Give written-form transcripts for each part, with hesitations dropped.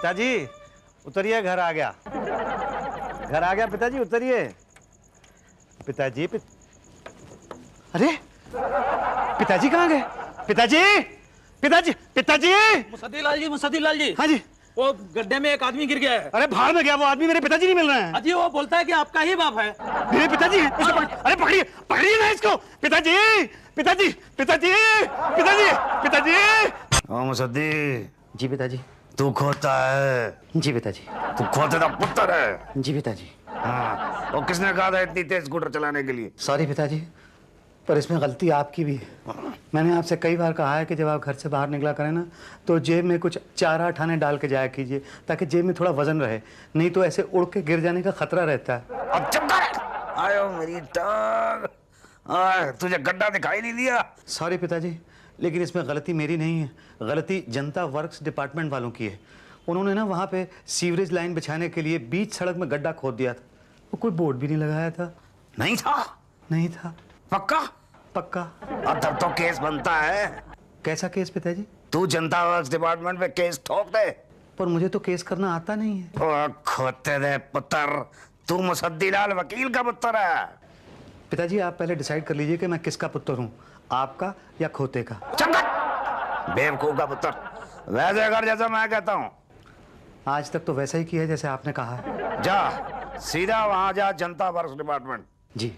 पिताजी उतरिए, घर आ गया, घर आ गया पिताजी, उतरिए। पिताजी अरे पिताजी कहाँ गए? पिताजी पिताजी पिताजी। मुसद्दी लाल जी। हाँ जी। वो गड्ढे में एक आदमी गिर गया है। अरे भाड़ में गया वो आदमी, मेरे पिताजी नहीं मिल रहे हैं। अजी वो बोलता है कि आपका ही बाप है। मेरे पिताजी हैं। अरे पकड़िए पकड़िए ना इसको। पिताजी पिताजी पिताजी पिताजी पिताजी। ओ मुसद्दी। जी पिताजी। तू खोता है। जी पिताजी। तू खोते का पुत्र है। जी पिताजी। हाँ, और किसने कहा था इतनी तेज स्कूटर चलाने के लिए? सॉरी पिताजी, पर इसमें गलती आपकी भी है। मैंने आपसे कई बार कहा है कि जब आप घर से बाहर निकला करें ना, तो जेब में कुछ चारा ठाने डाल के जाया कीजिए, ताकि जेब में थोड़ा वजन रहे, नहीं तो ऐसे उड़ के गिर जाने का खतरा रहता है। अब चुप कर। आयो मेरी टांग। तुझे गड्ढा दिखाई नहीं दिया? सॉरी पिताजी, लेकिन इसमें गलती मेरी नहीं है, गलती जनता वर्क्स डिपार्टमेंट वालों की है। उन्होंने ना वहाँ पे सीवरेज लाइन बिछाने के लिए बीच सड़क में गड्ढा खोद दिया था। वो कोई बोर्ड भी नहीं लगाया था। नहीं था? नहीं था। पक्का? पक्का। अब तब तो केस बनता है। कैसा केस पिताजी? तू जनता वर्क्स डिपार्टमेंट में केस ठोक दे। पर मुझे तो केस करना आता नहीं है। ओ खोते दे पुत्र, तू मुसद्दी लाल वकील का पुत्र है। पिताजी आप पहले डिसाइड कर लीजिए कि मैं किसका पुत्र हूँ, आपका या खोते का। चंगा बेवकूफ का पुत्र। वैसे कर जैसा मैं कहता हूँ। आज तक तो वैसा ही किया है जैसे आपने कहा है। जा सीधा वहां जा, जनता वर्क्स डिपार्टमेंट। जी।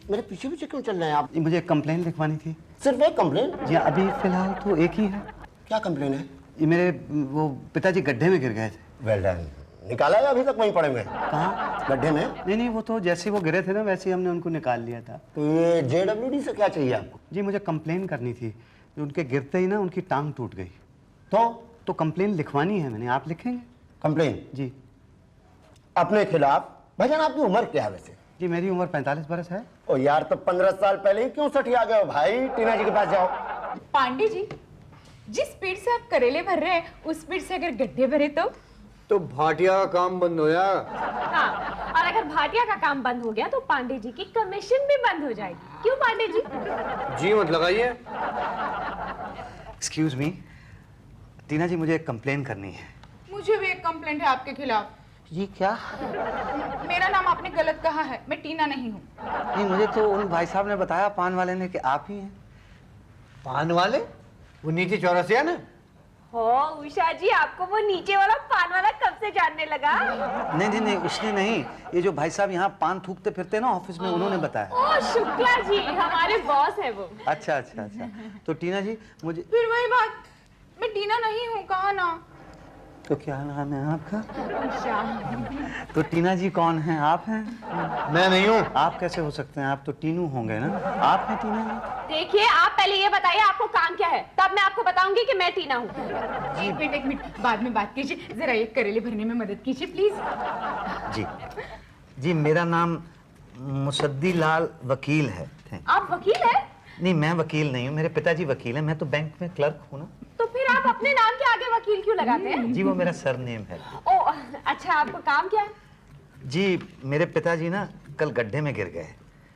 मेरे पीछे पीछे क्यों चल रहे हैं आप? मुझे कंप्लेन लिखवानी थी। सिर्फ एक कंप्लेन? जी अभी फिलहाल तो एक ही है। क्या कंप्लेन है? ये मेरे वो पिताजी गड्ढे में गिर गए थे। Well done. निकाला है अभी तक वहीं पड़े हुए? कहाँ? गड्ढे में? नहीं, वो तो जैसे वो गिरे थे ना, वैसे ही हमने उनको निकाल लिया था। तो ये JWD से क्या चाहिए आपको? जी मुझे कंप्लेन करनी थी, उनके गिरते ही ना उनकी टांग टूट गई। तो कंप्लेन लिखवानी है मैंने। आप लिखेंगे? कंप्लेन जी। अपने खिलाफ? भाईजान आपकी उम्र क्या है वैसे? जी मेरी उम्र 45 बरस है। ओ यार, तो 15 साल पहले ही क्यों सठिया गए हो भाई? टीना जी के पास जाओ। पांडे जी, जिस स्पीड से आप करेले भर रहे हैं, उस स्पीड से अगर गड्ढे भरे तो भाटिया का काम बंद हो जाएगा। हाँ, और अगर भाटिया का काम बंद हो गया तो पांडे जी की कमीशन भी बंद हो जाएगी। क्यों पांडे जी? जी मत लगाइए। एक्सक्यूज मी, टीना जी मुझे एक कंप्लेन करनी है। मुझे भी एक कंप्लेंट है आपके खिलाफ। जी क्या? मेरा नाम आपने गलत कहा है, मैं टीना नहीं हूँ। नहीं, मुझे तो उन भाई साहब ने बताया, पान वाले ने, कि आप ही हैं। पान वाले? वो नीचे चौरसिया ना? हो उषा जी, आपको वो नीचे वाला पान वाला कब से जानने लगा? नहीं, उसने नहीं, ये जो भाई साहब यहाँ पान थूकते फिरते ना ऑफिस में, उन्होंने बताया। ओ शुक्ला जी, हमारे बॉस है वो। अच्छा। तो टीना जी मुझे फिर वही बात, मैं टीना नहीं हूँ, कहा ना। तो क्या नाम है आपका? उषा। तो टीना जी कौन है? आप हैं? मैं नहीं हूँ। आप कैसे हो सकते हैं? आप तो टीनू होंगे ना। आप हैं टीना जी? देखिए, आप पहले ये बताइए आपको काम क्या है, तब मैं आपको बताऊंगी कि मैं टीना हूँ। एक मिनट, बाद में बात कीजिए, जरा ये करेले भरने में मदद कीजिए प्लीज। जी मेरा नाम मुसद्दी लाल वकील है। आप वकील है? नहीं, मैं वकील नहीं हूँ, मेरे पिताजी वकील हैं। मैं तो बैंक में क्लर्क हूँ ना। तो फिर आप अपने नाम के आगे वकील क्यों लगाते हैं? जी वो मेरा सरनेम है। ओ अच्छा, आपको काम क्या है? जी मेरे पिताजी ना कल गड्ढे में गिर गए।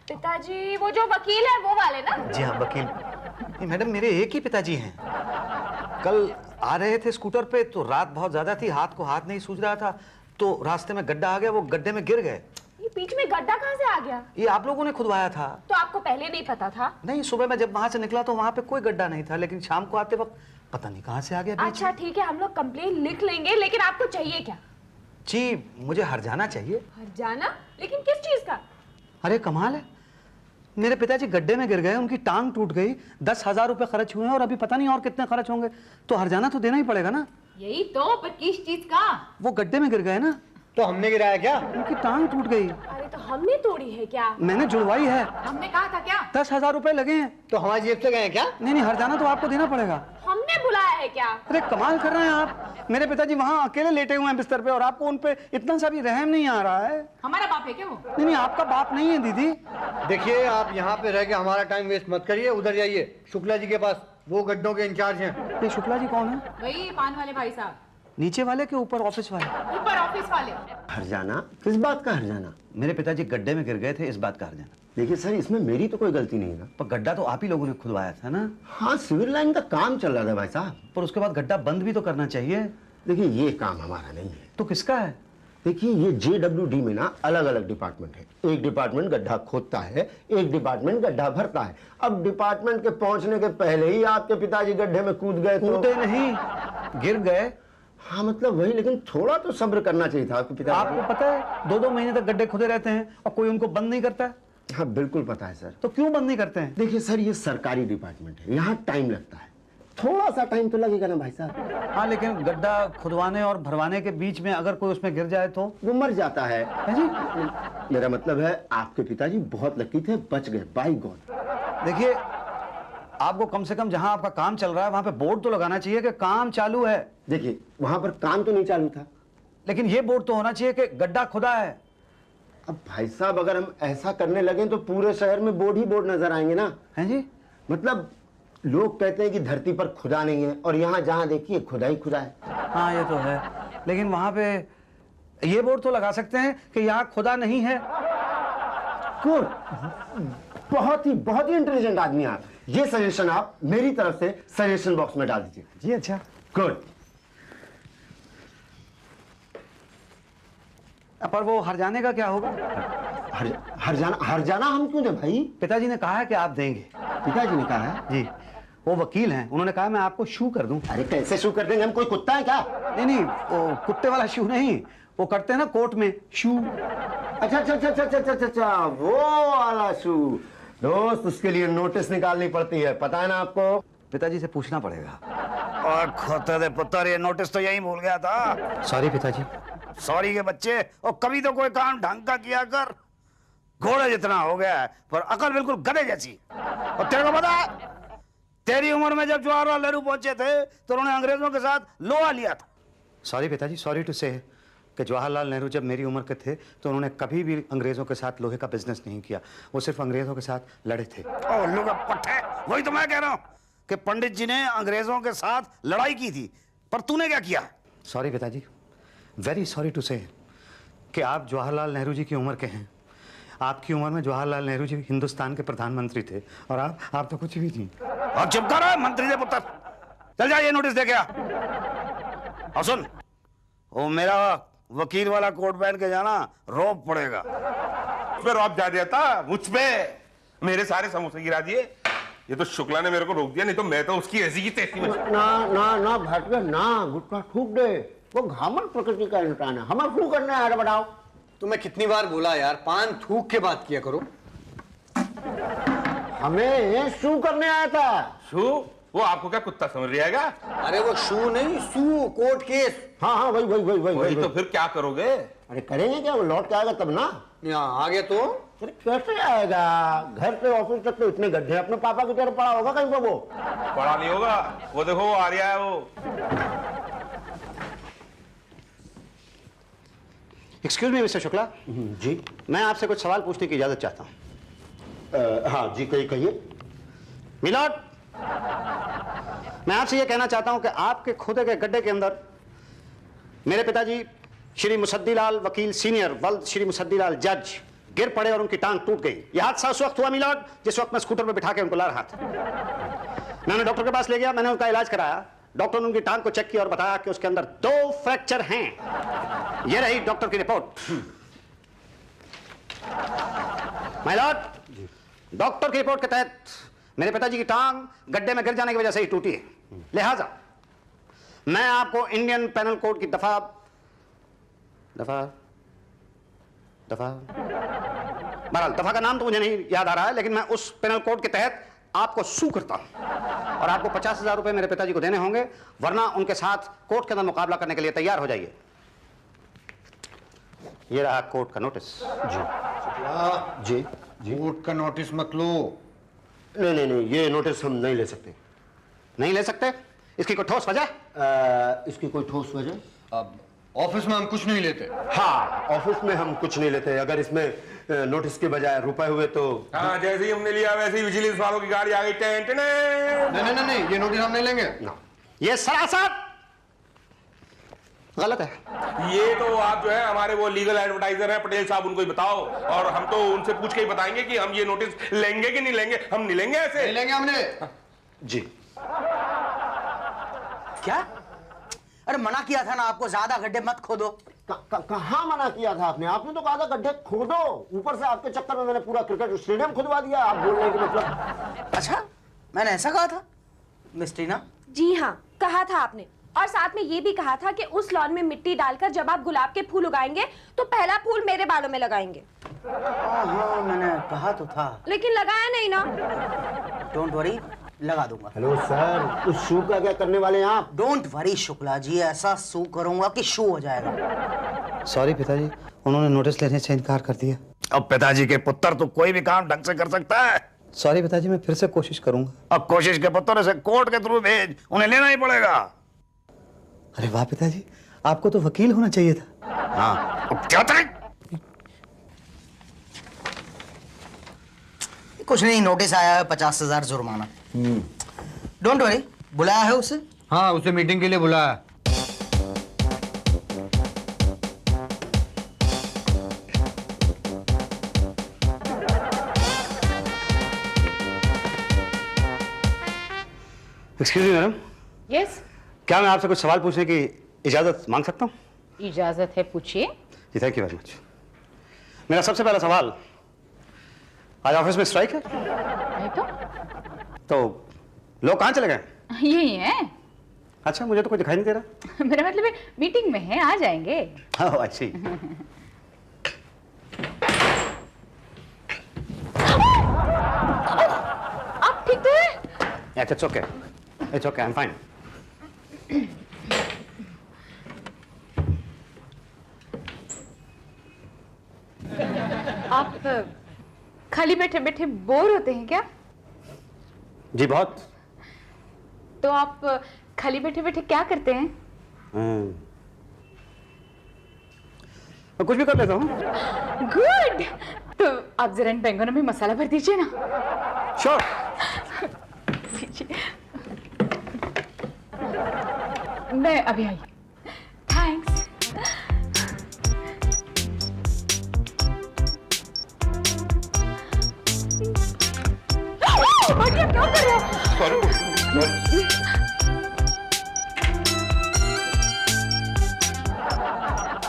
पिताजी वो जो वकील है वो वाले ना? जी हाँ वकील। नहीं मैडम, मेरे एक ही पिताजी हैं। कल आ रहे थे स्कूटर पे, तो रात बहुत ज्यादा थी, हाथ को हाथ नहीं सूझ रहा था, तो रास्ते में गड्ढा आ गया, वो गड्ढे में गिर गए। ये बीच में गड्ढा कहाँ से आ गया? ये आप लोगों ने खुदवाया था। तो आपको पहले नहीं पता था? नहीं, सुबह मैं जब वहां से निकला तो वहां पे कोई गड्ढा नहीं था, लेकिन शाम को आते वक्त पता नहीं कहां से आ गया बीच अच्छा में। ठीक है, हम लोग कंप्लेन लिख लेंगे, लेकिन आपको चाहिए क्या? जी मुझे हर्जाना चाहिए। हर्जाना? लेकिन किस चीज का? अरे कमाल है, मेरे पिताजी गड्ढे में गिर गए, उनकी टांग टूट गई, 10,000 रुपए खर्च हुए हैं, और अभी पता नहीं और कितने खर्च होंगे, तो हर्जाना तो देना ही पड़ेगा ना। यही तो, पर किस चीज का? वो गड्ढे में गिर गए ना। तो हमने गिराया क्या? उनकी टांग टूट गई। अरे तो हमने तोड़ी है क्या? मैंने जुड़वाई है। हमने कहा था क्या? 10,000 रुपए लगे हैं। तो हमारी जेब से गए क्या? नहीं, हर्जाना तो आपको देना पड़ेगा। हमने बुलाया है क्या? अरे कमाल कर रहे हैं आप, मेरे पिताजी वहाँ अकेले लेटे हुए हैं बिस्तर पे, और आपको उन पे इतना सा भी रहम नहीं आ रहा है। हमारा बाप है क्या वो? नहीं, आपका बाप नहीं है दीदी। देखिए, आप यहाँ पे रह के हमारा टाइम वेस्ट मत करिए, उधर जाइए शुक्ला जी के पास, वो गड्ढों के इंचार्ज हैं। ये शुक्ला जी कौन है? वही पान वाले भाई साहब। नीचे वाले के ऊपर ऑफिस वाले? ऊपर ऑफिस वाले। हरजाना? किस बात का हरजाना? मेरे पिताजी गड्ढे में गिर गए थे, इस बात का हर्जाना। देखिए सर, इसमें मेरी तो कोई गलती नहीं है ना। पर गड्ढा तो आप ही लोगों ने खुदवाया था ना? हाँ, सिविल लाइन का काम चल रहा था भाई साहब। पर उसके बाद गड्ढा बंद भी तो करना चाहिए। देखिए ये काम हमारा नहीं है। तो किसका है? देखिए ये JWD में ना अलग अलग डिपार्टमेंट है। एक डिपार्टमेंट गड्ढा खोदता है, एक डिपार्टमेंट गड्ढा भरता है। अब डिपार्टमेंट के पहुंचने के पहले ही आपके पिताजी गड्ढे में कूद गए तो। कूदे नहीं, गिर गए। हाँ मतलब वही, लेकिन थोड़ा तो सब्र करना चाहिए था आपके पिताजी आपको पता है 2-2 महीने तक गड्ढे खुदे रहते हैं और कोई उनको बंद नहीं करता है। को। हाँ बिल्कुल पता है सर। तो क्यों बंद नहीं करते हैं? देखिए सर, ये सरकारी डिपार्टमेंट है, यहाँ टाइम लगता है। थोड़ा सा टाइम तो लगेगा ना भाई साहब। हाँ, लेकिन गड्ढा खुदवाने और भरवाने के बीच में अगर कोई उसमें गिर जाए तो? वो मर जाता है। है जी? मेरा मतलब है आपके पिताजी बहुत लकी थे, बच गए, बाय गॉड। देखिए, आपको कम से कम जहां आपका काम चल रहा है वहां पे बोर्ड तो लगाना चाहिए कि काम चालू है। देखिए वहां पर काम तो नहीं चालू था। लेकिन ये बोर्ड तो होना चाहिए कि गड्ढा खुदा है। अब भाई साहब अगर हम ऐसा करने लगे तो पूरे शहर में बोर्ड ही बोर्ड नजर आएंगे ना। हैं जी? मतलब लोग कहते हैं कि धरती पर खुदा नहीं है, और यहाँ जहाँ देखिए खुदा ही खुदा है। हाँ ये तो है, लेकिन वहां पे ये बोर्ड तो लगा सकते हैं कि यहाँ खुदा नहीं है। गुड, बहुत ही इंटेलिजेंट आदमी आप। ये सजेशन आप मेरी तरफ से सजेशन बॉक्स में डाल दीजिए। जी अच्छा। गुड। पर वो हर्जाने का क्या होगा? हरजाना हम क्यों दे भाई? पिताजी ने कहा है कि आप देंगे। पिताजी ने कहा है? जी, वो वकील हैं, उन्होंने कहा मैं आपको शू कर दूं। अरे कैसे शू कर देंगे, हम कोई कुत्ता है क्या? नहीं, वो कुत्ते वाला शू नहीं, वो करते हैं ना कोर्ट में शू। अच्छा, वो वाला शू। दोस्त, उसके लिए नोटिस निकालनी पड़ती है, पता है ना आपको? पिताजी से पूछना पड़ेगा। और खोते दे पुत्र, ये नोटिस तो यही भूल गया था। सॉरी पिताजी। सॉरी के बच्चे, और कभी तो कोई काम ढंग का किया कर। घोड़े जितना हो गया है, पर अकल बिल्कुल गधे जैसी। और तेरे को पता है, तेरी उम्र में जब जवाहरलाल नेहरू पहुंचे थे तो उन्होंने अंग्रेजों के साथ लोहा लिया था। सॉरी पिताजी, सॉरी टू से कि जवाहरलाल नेहरू जब मेरी उम्र के थे तो उन्होंने कभी भी अंग्रेजों के साथ लोहे का बिजनेस नहीं किया। वो सिर्फ अंग्रेजों के साथ लड़े थे। और लोग पट्टे, वही तो मैं कह रहा हूं कि पंडित जी ने अंग्रेजों के साथ लड़ाई की थी, पर तूने क्या किया? सॉरी पिताजी, वेरी सॉरी टू से कि आप जवाहरलाल नेहरू जी की उम्र के हैं। आपकी उम्र में जवाहरलाल नेहरू जी हिंदुस्तान के प्रधानमंत्री थे और आप तो कुछ भी नहीं। और चुप कर, मंत्री दे पुत्र। चल जा, ये नोटिस दे गया। और सुन, वो मेरा वकील वाला कोट पहन के जाना, रोब पड़ेगा। उस पे रौब जा देता, मुझ पे मेरे सारे समोसे गिरा दिए। ये तो शुक्ला ने मेरे को रोक दिया, नहीं तो मैं तो उसकी ऐसी की तैसी में। ना भाटकर ना, गुटका थूक दे। वो घामन प्रकृति का इंसान है, हमें क्यों करना है? बताओ। तुम्हें कितनी बार बोला यार, पान थूक के बात किया करो। हमें शू करने आया था। शू? वो आपको क्या कुत्ता समझ रहेगा? अरे वो शू नहीं, सू, कोर्ट केस। हाँ वही तो फिर क्या करोगे? अरे करेंगे क्या, वो लौट के आएगा तब ना। यहाँ आ गया तो अरे कैसे आएगा? घर से ऑफिस तक तो इतने गड्ढे, अपने पापा की तरह पड़ा होगा कहीं पर वो। पढ़ा नहीं होगा, वो देखो वो आ रहा है वो। एक्सक्यूज मी मिस्टर शुक्ला, जी। मैं आपसे कुछ सवाल पूछने की इजाजत चाहता हूँ। हाँ जी, कहिए। मिलॉर्ड, मैं आपसे यह कहना चाहता हूं कि आपके खुदे के गड्ढे के अंदर मेरे पिताजी श्री मुसद्दीलाल वकील सीनियर वल्द श्री मुसद्दीलाल जज गिर पड़े और उनकी टांग टूट गई। यह हादसा उस वक्त हुआ मिलॉर्ड जिस वक्त मैं स्कूटर पर बिठा के उनको ला रहा था। मैं उन्हें डॉक्टर के पास ले गया, मैंने उनका इलाज कराया। डॉक्टर ने उनकी टांग को चेक किया और बताया कि उसके अंदर 2 फ्रैक्चर हैं। यह रही डॉक्टर की रिपोर्ट। माय लॉर्ड, डॉक्टर की रिपोर्ट के तहत मेरे पिताजी की टांग गड्ढे में गिर जाने की वजह से ही टूटी है। लिहाजा मैं आपको इंडियन पेनल कोड की दफा बहरहाल दफा का नाम तो मुझे नहीं याद आ रहा है, लेकिन मैं उस पेनल कोड के तहत आपको सू करता हूं और आपको 50,000 रुपए मेरे पिताजी को देने होंगे, वरना उनके साथ कोर्ट के अंदर मुकाबला करने के लिए तैयार हो जाइए। ये रहा कोर्ट का नोटिस। जी। कोर्ट का नोटिस मत लो। नहीं, ये नोटिस हम नहीं ले सकते। नहीं ले सकते? इसकी कोई ठोस वजह? इसकी कोई ठोस वजह? अब ऑफिस में हम कुछ नहीं लेते। हाँ, ऑफिस में हम कुछ नहीं लेते। अगर इसमें नोटिस के बजाय रुपए हुए तो। हाँ, जैसे ही हमने लिया वैसे ही विजिलेंस वालों की गाड़ी आ गई। नहीं, ये नोटिस हम नहीं लेंगे। ना। ये सरासर गलत है। ये तो आप जो है हमारे वो लीगल एडवर्टाइजर है पटेल साहब, उनको ही बताओ, और हम तो उनसे पूछ के ही बताएंगे कि हम ये नोटिस लेंगे कि नहीं लेंगे। हम नहीं लेंगे ऐसे। नहीं लेंगे हमने। जी। क्या? अरे मना किया था ना आपको, ज्यादा गड्ढे मत खोदो। कहाँ मना किया था आपने? आपने तो कहा था गड्ढे खोदो। ऊपर से आपके चक्कर में मैंने पूरा क्रिकेट स्टेडियम खुदवा दिया। आप बोलने के मतलब? अच्छा, मैंने ऐसा कहा था मिस टीना? जी हाँ, कहा था आपने। और साथ में ये भी कहा था कि उस लॉन में मिट्टी डालकर जब आप गुलाब के फूल उगाएंगे तो पहला फूल मेरे बालों में लगाएंगे। हाँ, मैंने कहा तो था, लेकिन लगाया नहीं ना। डोंट वरी, लगा दूंगा। हेलो सर, उस शू का क्या करने वाले हैं आप? डोंट वरी शुक्ला जी, ऐसा शू करूंगा कि शू हो जाएगा। सॉरी पिताजी, उन्होंने नोटिस लेने से इनकार कर दिया। अब पिताजी के पुत्र तो कोई भी काम ढंग से कर सकता है। सॉरी पिताजी, मैं फिर से कोशिश करूंगा। अब कोशिश के पुत्र से कोर्ट के थ्रू भेज, उन्हें लेना ही पड़ेगा। अरे वाह पिताजी, आपको तो वकील होना चाहिए था। हाँ, अब क्या करें? कुछ नहीं, नोटिस आया है 50,000 जुर्माना। डोंट वरी, बुलाया है उसे? हाँ, उसे मीटिंग के लिए बुलाया। एक्सक्यूज मी मैडम, यस, क्या मैं आपसे कुछ सवाल पूछने की इजाजत मांग सकता हूँ? इजाजत है, पूछिए। जी थैंक यू वेरी मच। मेरा सबसे पहला सवाल, आज ऑफिस में स्ट्राइक है? नहीं तो लोग कहाँ चले गए? यही है। अच्छा, मुझे तो कोई दिखाई नहीं दे रहा। मेरा मतलब है मीटिंग में है, आ जाएंगे। ओह अच्छी। आप ठीक तो है? It's okay, it's okay, I am fine. आप खाली बैठे बैठे बोर होते हैं क्या? जी बहुत। तो आप खाली बैठे बैठे क्या करते हैं? मैं कुछ भी कर लेता हूँ। गुड। तो आप जरा इन बैंगनों में मसाला भर दीजिए ना। श्योर। मैं अभी आई। थैंक्स। भाटिया क्या कर रहे हो?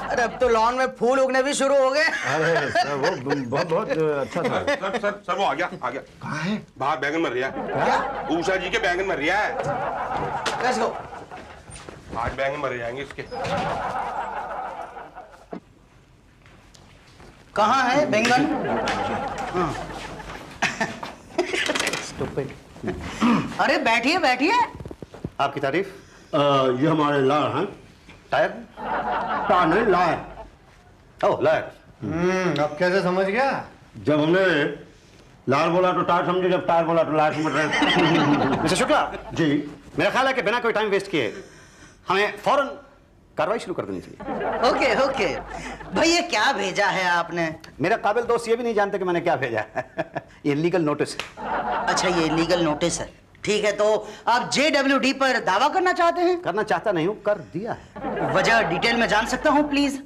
अरे अब तो लॉन में फूल उगने भी शुरू हो गए। अरे सर, वो बहुत बहुत अच्छा था। सर वो आ गया। कहाँ है? बाहर बैंगन मर रहा है। क्या? उषा जी के बैंगन मर रहा है। Let's go. आज बैंगन मर जाएंगे इसके। कहाँ है बैंगन? अरे बैठिए बैठिए। आपकी तारीफ। ये हमारे लायर हैं। टायर? नहीं, लायर। ओह लायर। अब कैसे समझ गया? जब हमने लायर बोला तो टायर समझे, जब टायर बोला तो लायर समझ रहे। मिस्टर शुक्ला जी। मेरा ख्याल है कि बिना कोई टाइम वेस्ट किए हमें फौरन कार्रवाई शुरू कर देनी चाहिए। Okay okay. भाई ये क्या भेजा है आपने? मेरा काबिल दोस्त ये भी नहीं जानते कि मैंने क्या भेजा है। ये लीगल नोटिस है। अच्छा, ये लीगल नोटिस है। ठीक है, तो आप JWD पर दावा करना चाहते हैं? करना चाहता नहीं हूं, कर दिया है। वजह डिटेल में जान सकता हूं प्लीज?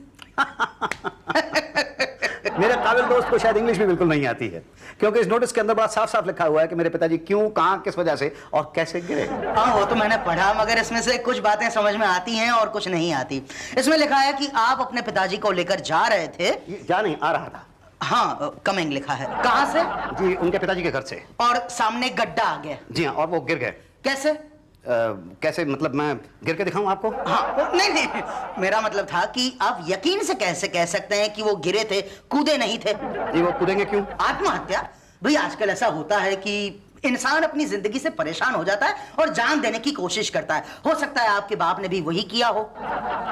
मेरे काबिल दोस्त को शायद इंग्लिश भी बिल्कुल नहीं आती है, क्योंकि इस नोटिस के अंदर बड़ा साफ साफ लिखा हुआ है कि मेरे पिताजी क्यों, कहां, किस वजह से और कैसे गिरे। हाँ, वो तो मैंने पढ़ा, मगर इसमें से कुछ बातें समझ में आती हैं और कुछ नहीं आती। इसमें लिखा है कि आप अपने पिताजी को लेकर जा रहे थे। ये जा नहीं, आ रहा था। हाँ, कमिंग लिखा है। कहाँ से? जी उनके पिताजी के घर से। और सामने गड्ढा आ गया। जी हाँ, और वो गिर गए। कैसे? कैसे मतलब, मैं गिर के दिखाऊं आपको? हाँ, नहीं, मेरा मतलब था कि आप यकीन से कैसे कह सकते हैं कि वो गिरे थे, कूदे नहीं थे? जी वो कूदेंगे क्यों? आत्महत्या? भाई आजकल ऐसा होता है कि इंसान अपनी जिंदगी से परेशान हो जाता है और जान देने की कोशिश करता है। हो सकता है आपके बाप ने भी वही किया हो।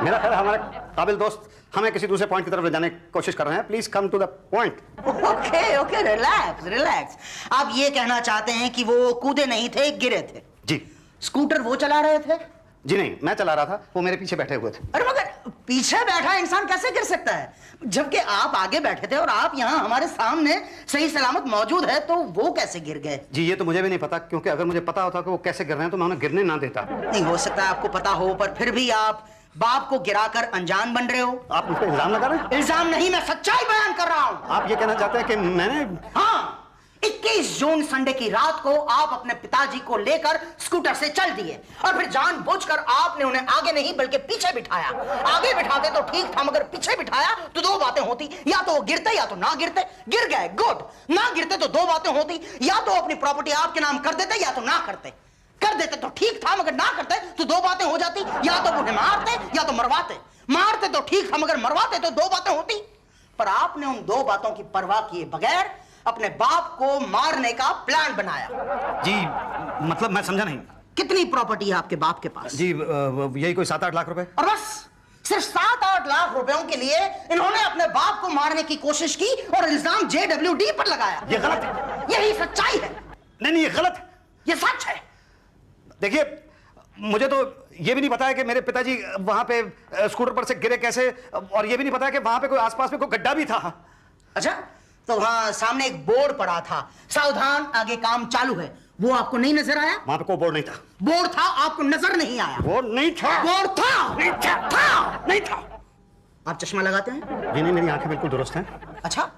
मेरा ख्याल है हमारे काबिल दोस्त हमें किसी दूसरे पॉइंट की तरफ ले जाने की कोशिश कर रहे हैं। Please come to the point. Okay okay, relax relax. आप ये कहना चाहते हैं कि वो कूदे नहीं थे, गिरे थे? जी। स्कूटर वो चला रहे थे? जी नहीं, मैं चला रहा था, वो मेरे पीछे बैठे हुए थे। अरे मगर पीछे बैठा इंसान कैसे गिर सकता है, जबकि आप आगे बैठे थे और आप यहाँ हमारे सामने सही सलामत मौजूद है, तो वो कैसे गिर गए? जी ये तो मुझे भी नहीं पता, क्योंकि अगर मुझे पता होता कि वो कैसे गिर रहे हैं तो मैं उन्हें गिरने ना देता। नहीं, हो सकता है आपको पता हो, पर फिर भी आप बाप को गिराकर अनजान बन रहे हो। आप मुझ पर इल्जाम लगा रहे हैं? इल्जाम नहीं, मैं सच्चाई बयान कर रहा हूं। आप ये कहना चाहते हैं कि मैंने हाँ, 21 जून संडे की रात को आप अपने पिताजी को लेकर स्कूटर से चल दिए और फिर जानबूझकर आपने उन्हें आगे नहीं बल्कि पीछे बिठाया। आगे बिठाते तो ठीक था, मगर पीछे बिठाया तो दो बातें होती, या तो वो गिरते या तो ना गिरते। गिर गए, गुड। ना गिरते तो दो बातें होती, या तो अपनी प्रॉपर्टी आपके नाम कर देते या तो ना करते। कर देते तो ठीक था, मगर ना करते तो दो बातें हो जाती, या तो उन्हें मारते या तो मरवाते। मारते तो ठीक था, मगर मरवाते तो दो बातें होती। पर आपने उन दो बातों की परवाह किए बगैर अपने बाप को मारने का प्लान बनाया। जी मतलब मैं समझा नहीं। कितनी प्रॉपर्टी है आपके बाप के पास? जी यही कोई 7-8 लाख रुपए। और बस सिर्फ 7-8 लाख रुपयों के लिए इन्होंने अपने बाप को मारने की कोशिश की और इल्जाम JWD पर लगाया। ये गलत है। यही सच्चाई है। नहीं, ये गलत है। ये सच है। देखिए, मुझे तो ये भी नहीं पता है कि मेरे पिताजी वहां पे स्कूटर पर से गिरे कैसे, और ये भी नहीं पता है कि वहां पे कोई आसपास में कोई गड्ढा भी था। अच्छा, तो वहां सामने एक बोर्ड पड़ा था, सावधान आगे काम चालू है, वो आपको नहीं नजर आया? वहां पे कोई बोर्ड नहीं था। बोर्ड था, आपको नजर नहीं आया? बोर्ड नहीं था। बोर्ड था। नहीं था। नहीं था। आप चश्मा लगाते हैं? जी नहीं, मेरी आंखें बिल्कुल दुरुस्त हैं। अच्छा,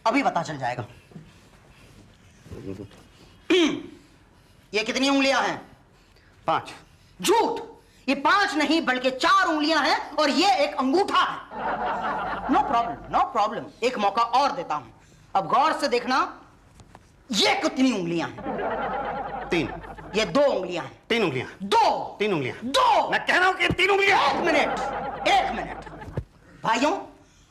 अभी पता चल जाएगा। ये कितनी उंगलियां हैं? 5। झूठ, ये 5 नहीं बल्कि 4 उंगलियां हैं और ये एक अंगूठा है। नो प्रॉब्लम, नो प्रॉब्लम, एक मौका और देता हूं। अब गौर से देखना, ये कितनी उंगलियां हैं? 3। ये 2 उंगलियां हैं। 3 उंगलियां। 3 उंगलियां। 2। मैं कह रहा हूं कि 3 उंगलियां। एक मिनट भाइयों,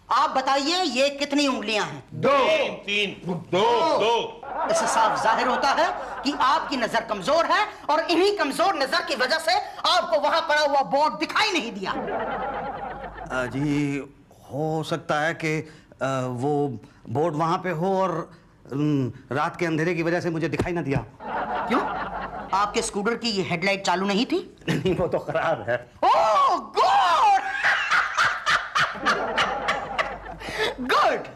आप बताइए ये कितनी उंगलियां हैं? 2 3 2। इससे साफ जाहिर होता है कि आपकी नजर कमजोर है और इन्हीं कमजोर नजर की वजह से आपको वहां पड़ा हुआ बोर्ड दिखाई नहीं दिया। जी हो सकता है कि वो बोर्ड वहां पे हो और रात के अंधेरे की वजह से मुझे दिखाई ना दिया। क्यों? आपके स्कूटर की ये हेडलाइट चालू नहीं थी? नहीं, वो तो खराब है। Oh good. गुड।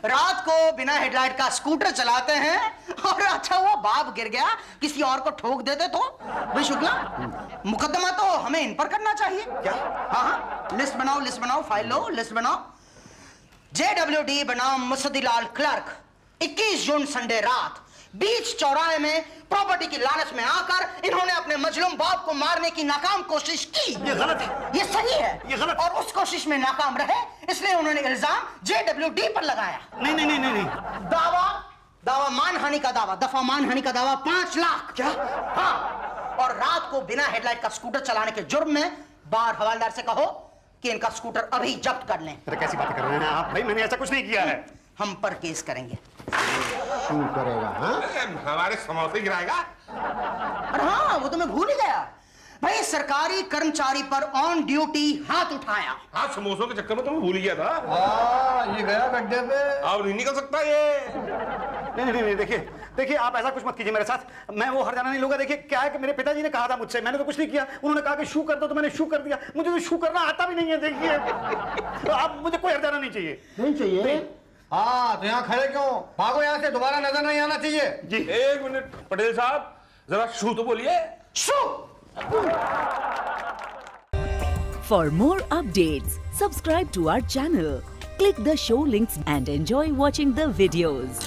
रात को बिना हेडलाइट का स्कूटर चलाते हैं और अच्छा हुआ बाप गिर गया, किसी और को ठोक देते तो? भाई शुक्ला, मुकदमा तो हमें इन पर करना चाहिए। क्या? हाँ, लिस्ट बनाओ, फाइल लो, लिस्ट बनाओ। JWD बनाम मुसद्दीलाल क्लर्क, 21 जून संडे रात बीच चौराहे में प्रॉपर्टी की लालच में आकर इन्होंने अपने मजलूम बाप को मारने की नाकाम कोशिश की। ये गलत है। ये सही है। ये गलत। और उस कोशिश में नाकाम रहे, इसलिए उन्होंने इल्जाम JWD पर लगाया। नहीं। दावा मानहानि का दावा, दफा मानहानि का दावा 5 लाख। क्या? हाँ। और रात को बिना हेडलाइट का स्कूटर चलाने के जुर्म में बार हवालदार से कहो कि इनका स्कूटर अभी जब्त कर लें। अरे कैसी बातें कर रहे हैं आप? भाई मैंने ऐसा कुछ नहीं किया है। हम पर केस करेंगे। शू करेगा? हाँ, हमारे समोसे गिराएगा। अरे हाँ, वो तो मैं भूल ही गया भाई, सरकारी कर्मचारी पर ऑन ड्यूटी हाथ उठाया। हाँ, समोसों के चक्कर में तो मैं भूल ही गया था। ये गया गड्ढे पे। अब नहीं निकल सकता ये। नहीं, देखिए आप ऐसा कुछ मत कीजिए मेरे साथ। मैं वो हर जाना नहीं लूंगा। देखिए क्या है कि मेरे पिताजी ने कहा था मुझसे, मैंने तो कुछ नहीं किया। उन्होंने कहा कि शू कर दो तो मैंने शू कर दिया। मुझे तो शू करना आता भी नहीं है। देखिए आप, मुझे कोई हर जाना नहीं चाहिए। नहीं चाहिए। हाँ, तो यहाँ खड़े क्यों? भागो यहाँ से, दोबारा नजर नहीं आना चाहिए। जी 1 मिनट पटेल साहब, जरा शू तो बोलिए। शू। For more updates, subscribe to our channel, click the show links and enjoy watching the videos.